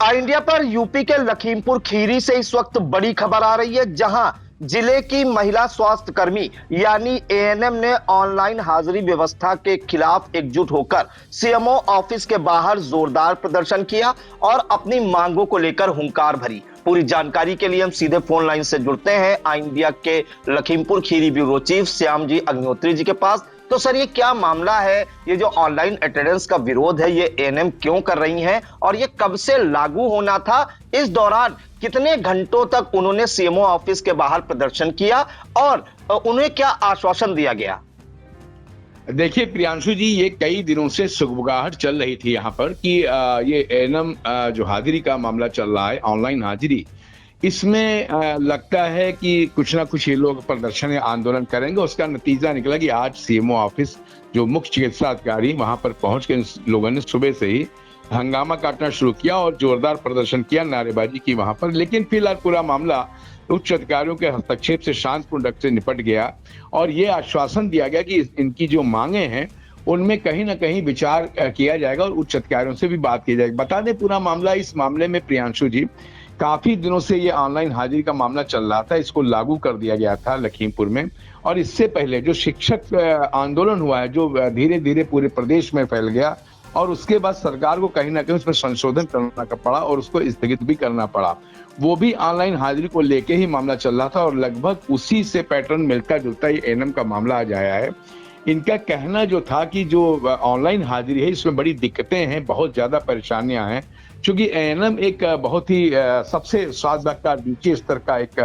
India पर UP के लखीमपुर खीरी से इस वक्त बड़ी खबर आ रही है, जहां जिले की महिला स्वास्थ्य कर्मी यानी एएनएम ने ऑनलाइन हाजिरी व्यवस्था के खिलाफ एकजुट होकर सीएमओ ऑफिस के बाहर जोरदार प्रदर्शन किया और अपनी मांगों को लेकर हुंकार भरी। पूरी जानकारी के लिए हम सीधे फोन लाइन से जुड़ते हैं इंडिया के लखीमपुर खीरी ब्यूरो चीफ श्याम जी अग्निहोत्री जी के पास। तो सर, ये क्या मामला है? ये जो ऑनलाइन अटेंडेंस का विरोध है, ये एएनएम क्यों कर रही हैं और ये कब से लागू होना था? इस दौरान कितने घंटों तक उन्होंने सीएमओ ऑफिस के बाहर प्रदर्शन किया और उन्हें क्या आश्वासन दिया गया? देखिए प्रियांशु जी, ये कई दिनों से सुगबुगाहट चल रही थी यहाँ पर कि ये एएनएम जो हाजिरी का मामला चल रहा है, ऑनलाइन हाजिरी, इसमें लगता है कि कुछ ना कुछ ये लोग प्रदर्शन या आंदोलन करेंगे। उसका नतीजा निकला कि आज सीएमओ ऑफिस जो मुख्य चिकित्सा अधिकारी वहां पर पहुंच के लोगों ने सुबह से ही हंगामा काटना शुरू किया और जोरदार प्रदर्शन किया, नारेबाजी की वहां पर। लेकिन फिलहाल पूरा मामला उच्च अधिकारियों के हस्तक्षेप से शांतिपूर्ण ढंग से निपट गया और ये आश्वासन दिया गया कि इनकी जो मांगे हैं उनमें कहीं ना कहीं विचार किया जाएगा और उच्च अधिकारियों से भी बात की जाएगी। बता दें पूरा मामला, इस मामले में प्रियांशु जी, काफी दिनों से ये ऑनलाइन हाजिरी का मामला चल रहा था। इसको लागू कर दिया गया था लखीमपुर में, और इससे पहले जो शिक्षक आंदोलन हुआ है, जो धीरे धीरे पूरे प्रदेश में फैल गया, और उसके बाद सरकार को कहीं ना कहीं उसमें संशोधन करना पड़ा और उसको स्थगित भी करना पड़ा। वो भी ऑनलाइन हाजिरी को लेके ही मामला चल रहा था और लगभग उसी से पैटर्न मिलता जुलता ही एएनएम का मामला आज आया है। इनका कहना जो था कि जो ऑनलाइन हाजिरी है इसमें बड़ी दिक्कतें हैं, बहुत ज्यादा परेशानियां हैं, क्योंकि एएनएम एक बहुत ही सबसे स्वास्थ्य नीचे स्तर का एक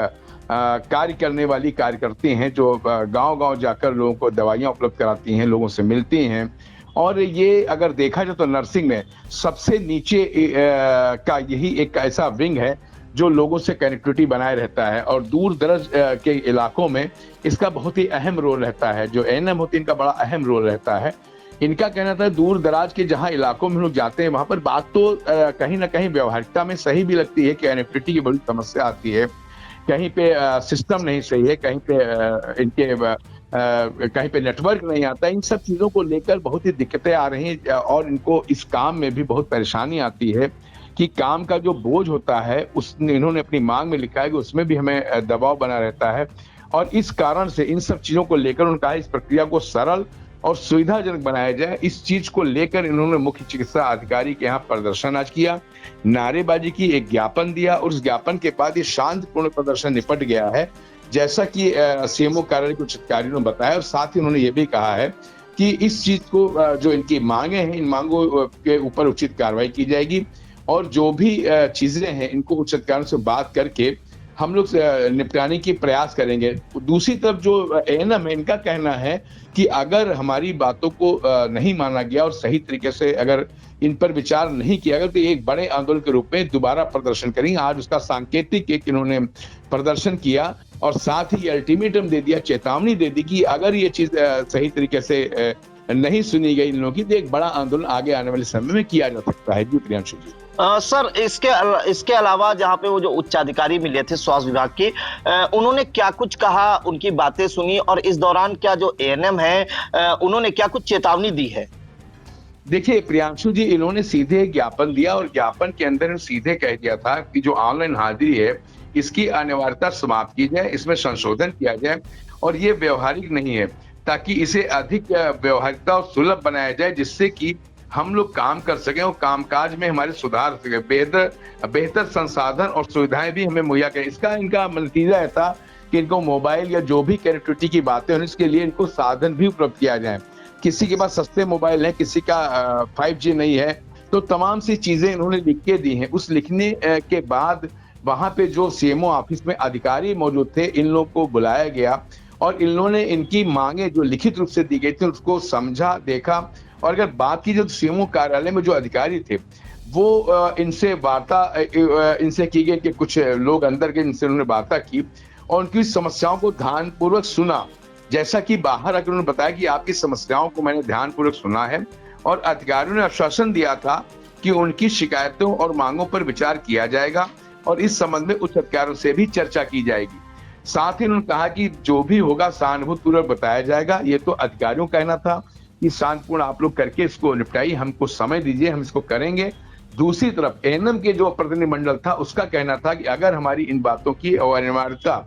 कार्य करने वाली कार्यकर्ती हैं, जो गांव-गांव जाकर लोगों को दवाइयां उपलब्ध कराती हैं, लोगों से मिलती हैं। और ये अगर देखा जाए तो नर्सिंग में सबसे नीचे का यही एक ऐसा विंग है जो लोगों से कनेक्टिविटी बनाए रहता है, और दूर दराज के इलाकों में इसका बहुत ही अहम रोल रहता है। जो एएनएम होती है इनका बड़ा अहम रोल रहता है। इनका कहना था दूर दराज के जहां इलाकों में लोग जाते हैं वहां पर बात तो कहीं ना कहीं व्यवहारिकता में सही भी लगती है कि कनेक्टिविटी की बड़ी समस्या आती है, कहीं पे सिस्टम नहीं सही है, कहीं पे इनके कहीं पे नेटवर्क नहीं आता। इन सब चीजों को लेकर बहुत ही दिक्कतें आ रही हैं और इनको इस काम में भी बहुत परेशानी आती है कि काम का जो बोझ होता है इन्होंने अपनी मांग में लिखा है कि उसमें भी हमें दबाव बना रहता है, और इस कारण से इन सब चीजों को लेकर उन्होंने कहा इस प्रक्रिया को सरल और सुविधाजनक बनाया जाए। इस चीज को लेकर इन्होंने मुख्य चिकित्सा अधिकारी के यहाँ प्रदर्शन आज किया, नारेबाजी की, एक ज्ञापन दिया, और उस ज्ञापन के बाद ये शांतिपूर्ण प्रदर्शन निपट गया है, जैसा कि सीएमओ कार्यालय के उच्च अधिकारियों ने बताया। और साथ ही उन्होंने ये भी कहा है कि इस चीज को जो इनकी मांगे हैं, इन मांगों के ऊपर उचित कार्रवाई की जाएगी, और जो भी चीजें हैं इनको उच्च अधिकारियों से बात करके हम लोग निपटाने की प्रयास करेंगे। दूसरी तरफ जो एएनएम है, इनका कहना है कि अगर हमारी बातों को नहीं माना गया और सही तरीके से अगर इन पर विचार नहीं किया गया तो एक बड़े आंदोलन के रूप में दोबारा प्रदर्शन करेंगे। आज उसका सांकेतिक एक इन्होंने प्रदर्शन किया और साथ ही अल्टीमेटम दे दिया, चेतावनी दे दी कि अगर ये चीज सही तरीके से नहीं सुनी गई इन लोगों की तो एक बड़ा आंदोलन आगे आने वाले समय में किया जा सकता है। जी प्रियांशु जी। सर, इसके अलावा जहां पे वो जो उच्चाधिकारी मिले थे स्वास्थ्य विभाग के, उन्होंने क्या कुछ कहा, उनकी बातें सुनी, और इस दौरान क्या जो एएनएम है उन्होंने क्या कुछ चेतावनी दी है? देखिए प्रियांशु जी, इन्होंने सीधे ज्ञापन दिया और ज्ञापन के अंदर सीधे कह दिया था कि जो ऑनलाइन हाजिरी है इसकी अनिवार्यता समाप्त की जाए, इसमें संशोधन किया जाए, और ये व्यवहारिक नहीं है, ताकि इसे अधिक व्यवहारिकता और सुलभ बनाया जाए, जिससे कि हम लोग काम कर सकें और कामकाज में हमारे सुधार सके, बेहतर संसाधन और सुविधाएं भी हमें मुहैया करें। इसका इनका नतीजा है था कि इनको मोबाइल या जो भी कनेक्टिविटी की बातें हैं इसके लिए इनको साधन भी उपलब्ध किया जाए। किसी के पास सस्ते मोबाइल है, किसी का 5G नहीं है, तो तमाम सी चीजें इन्होंने लिख के दी हैं। उस लिखने के बाद वहां पे जो सीएमओ ऑफिस में अधिकारी मौजूद थे, इन लोगों को बुलाया गया और इन लोगों ने इनकी मांगे जो लिखित रूप से दी गई थी उसको समझा, देखा। और अगर बात की जाए तो सीएमओ कार्यालय में जो अधिकारी थे वो इनसे वार्ता इनसे की गई कि कुछ लोग अंदर के, इनसे उन्होंने वार्ता की और उनकी समस्याओं को ध्यानपूर्वक सुना। जैसा कि बाहर आकर उन्होंने बताया कि आपकी समस्याओं को मैंने ध्यानपूर्वक सुना है, और अधिकारियों ने आश्वासन दिया था कि उनकी शिकायतों और मांगों पर विचार किया जाएगा और इस संबंध में उच्च अधिकारियों से भी चर्चा की जाएगी। साथ ही उन्होंने कहा कि जो भी होगा सहानुभूतिपूर्वक बताया जाएगा। ये तो अधिकारियों का कहना था कि शांतिपूर्ण आप लोग करके इसको निपटाइए, हमको समय दीजिए, हम इसको करेंगे। दूसरी तरफ एएनएम के जो प्रतिनिधिमंडल था उसका कहना था कि अगर हमारी इन बातों की अनिवार्यता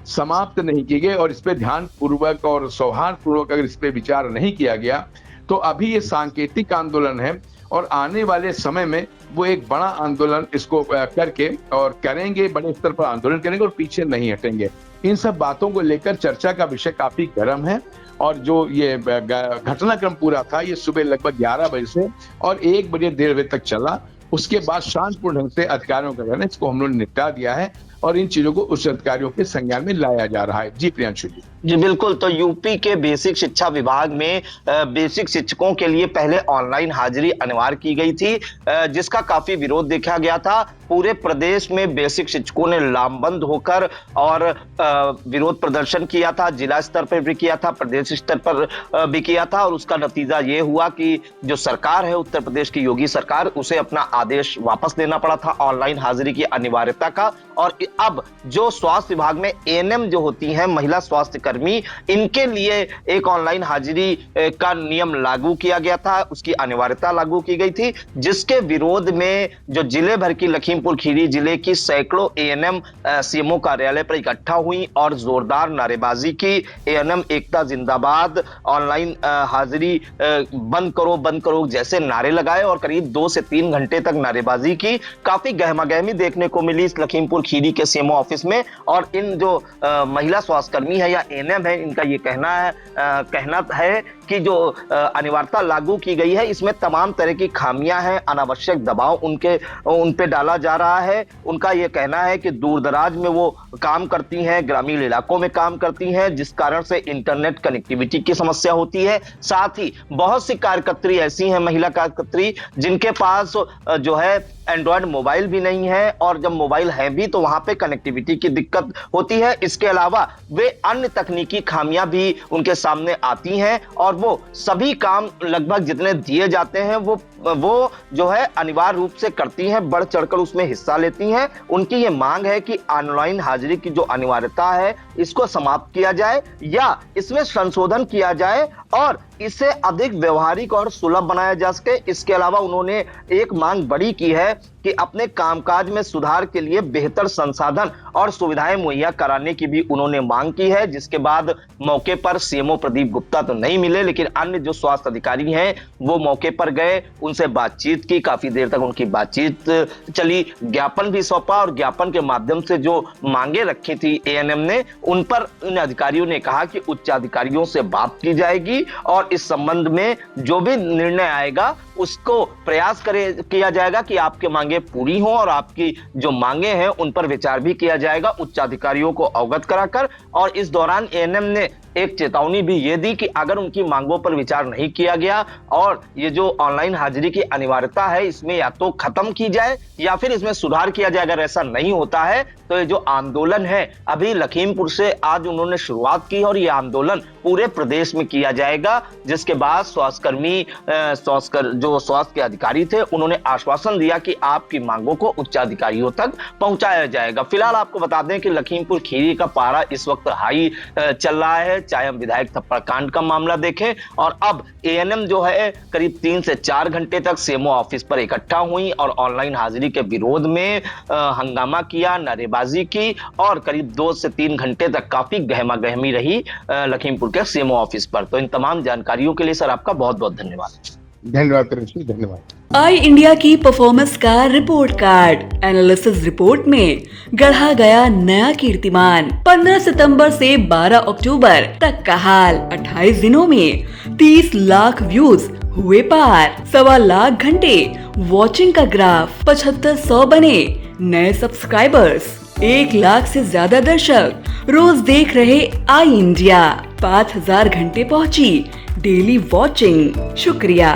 समाप्त नहीं की गई और इस पे ध्यान पूर्वक और सौहार्द पूर्वक अगर इस पे विचार नहीं किया गया तो अभी ये सांकेतिक आंदोलन है और आने वाले समय में वो एक बड़ा आंदोलन इसको करके और करेंगे, बड़े स्तर पर आंदोलन करेंगे और पीछे नहीं हटेंगे। इन सब बातों को लेकर चर्चा का विषय काफी गर्म है और जो ये घटनाक्रम पूरा था ये सुबह लगभग 11 बजे से और 1 बजे 1:30 बजे तक चला। उसके बाद शांतिपूर्ण ढंग से अधिकारियों का कहना है इसको हम लोगों ने निपटा दिया है और इन चीजों को उच्च अधिकारियों के संज्ञान में लाया जा रहा है। जी प्रियांशु जी। जी बिल्कुल। तो यूपी के बेसिक शिक्षा विभाग में बेसिक शिक्षकों के लिए पहले ऑनलाइन हाजिरी अनिवार्य की गई थी, जिसका काफी विरोध देखा गया था। पूरे प्रदेश में बेसिक शिक्षकों ने लामबंद होकर और विरोध प्रदर्शन किया था, जिला स्तर पर भी किया था, प्रदेश स्तर पर भी किया था और उसका नतीजा ये हुआ कि जो सरकार है उत्तर प्रदेश की योगी सरकार, उसे अपना आदेश वापस लेना पड़ा था ऑनलाइन हाजिरी की अनिवार्यता का। और अब जो स्वास्थ्य विभाग में एएनएम जो होती हैं, महिला स्वास्थ्य कर्मी, इनके लिए एक ऑनलाइन हाजिरी का नियम लागू किया गया था, उसकी अनिवार्यता लागू की गई थी, जिसके विरोध में जो जिले भर की लखीमपुर खीरी जिले की सैकड़ों एएनएम सीएमओ कार्यालय पर इकट्ठा हुई और जोरदार नारेबाजी की। एएनएम एकता जिंदाबाद, ऑनलाइन हाजिरी बंद करो जैसे नारे लगाए और करीब 2 से 3 घंटे तक नारेबाजी की। काफी गहमागहमी देखने को मिली इस लखीमपुर खीरी के सीएमओ ऑफिस में। और इन जो महिला स्वास्थ्यकर्मी है या एएनएम है, इनका ये कहना है कि जो अनिवार्यता लागू की गई है इसमें तमाम तरह की खामियां हैं, अनावश्यक दबाव उन पे डाला जा रहा है। उनका यह कहना है कि दूर दराज में वो काम करती हैं, ग्रामीण इलाकों में काम करती हैं, जिस कारण से इंटरनेट कनेक्टिविटी की समस्या होती है। साथ ही बहुत सी कार्यकर्त्री ऐसी हैं, महिला कार्यकर्त्री, जिनके पास जो है एंड्रॉयड मोबाइल भी नहीं है और जब मोबाइल है भी तो वहां पे कनेक्टिविटी की दिक्कत होती है। इसके अलावा वे अन्य तकनीकी खामियां भी उनके सामने आती हैं और वो सभी काम लगभग जितने दिए जाते हैं वो जो है अनिवार्य रूप से करती हैं, बढ़ चढ़कर उसमें हिस्सा लेती हैं। उनकी ये मांग है कि ऑनलाइन हाजिरी की जो अनिवार्यता है इसको समाप्त किया जाए या इसमें संशोधन किया जाए और इसे अधिक व्यवहारिक और सुलभ बनाया जा सके। इसके अलावा उन्होंने एक मांग बड़ी की है कि अपने कामकाज में सुधार के लिए बेहतर संसाधन और सुविधाएं मुहैया कराने की भी उन्होंने मांग की है। जिसके बाद मौके पर सीएमओ प्रदीप गुप्ता तो नहीं मिले, लेकिन अन्य जो स्वास्थ्य अधिकारी हैं वो मौके पर गए, उनसे बातचीत की, काफी देर तक उनकी बातचीत चली, ज्ञापन भी सौंपा और ज्ञापन के माध्यम से जो मांगे रखी थी एएनएम ने, उन पर इन अधिकारियों ने कहा कि उच्च अधिकारियों से बात की जाएगी और इस संबंध में जो भी निर्णय आएगा उसको प्रयास किया जाएगा कि आपके मांगे पूरी हो और आपकी जो मांगे हैं उन पर विचार भी किया जाएगा उच्च अधिकारियों को अवगत कराकर। और इस दौरान एएनएम ने एक चेतावनी भी ये दी कि अगर उनकी मांगों पर विचार नहीं किया गया और ये जो ऑनलाइन हाजिरी की अनिवार्यता है इसमें या तो खत्म की जाए या फिर इसमें सुधार किया जाए। अगर ऐसा नहीं होता है तो ये जो आंदोलन है अभी लखीमपुर से आज उन्होंने शुरुआत की और ये आंदोलन पूरे प्रदेश में किया जाएगा। जिसके बाद स्वास्थ्यकर्मी जो स्वास्थ्य के अधिकारी थे उन्होंने आश्वासन दिया कि आपकी मांगों को उच्च अधिकारियों तक पहुंचाया जाएगा। फिलहाल आपको बता दें कि लखीमपुर खीरी का पारा इस वक्त हाई चल रहा है, चाहे हम विधायक थप्पड़ कांड का मामला देखें। और अब एएनएम जो है करीब 3 से 4 घंटे तक सीएमओ ऑफिस पर इकट्ठा हुई और ऑनलाइन हाजिरी के विरोध में हंगामा किया, नारेबाजी की और करीब 2 से 3 घंटे तक काफी गहमागहमी रही लखीमपुर के सीएमओ ऑफिस पर। तो इन तमाम जानकारियों के लिए सर आपका बहुत बहुत धन्यवाद। धन्यवाद प्रिंसिपल, धन्यवाद। आई इंडिया की परफॉर्मेंस का रिपोर्ट कार्ड एनालिसिस रिपोर्ट में गढ़ा गया नया कीर्तिमान। 15 सितंबर से 12 अक्टूबर तक का हाल, 28 दिनों में 30 लाख व्यूज हुए पार, 1.25 लाख घंटे वॉचिंग का ग्राफ, 7500 बने नए सब्सक्राइबर्स, 1 लाख से ज्यादा दर्शक रोज देख रहे आई इंडिया, 5000 घंटे पहुंची डेली वॉचिंग। शुक्रिया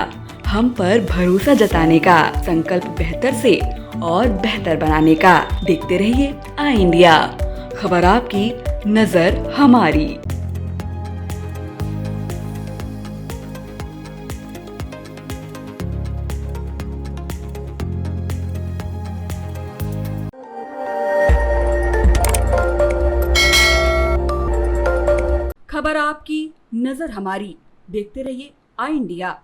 हम पर भरोसा जताने का, संकल्प बेहतर से और बेहतर बनाने का। देखते रहिए आई इंडिया, खबर आपकी, नजर हमारी। खबर आपकी, नजर हमारी। देखते रहिए आई इंडिया।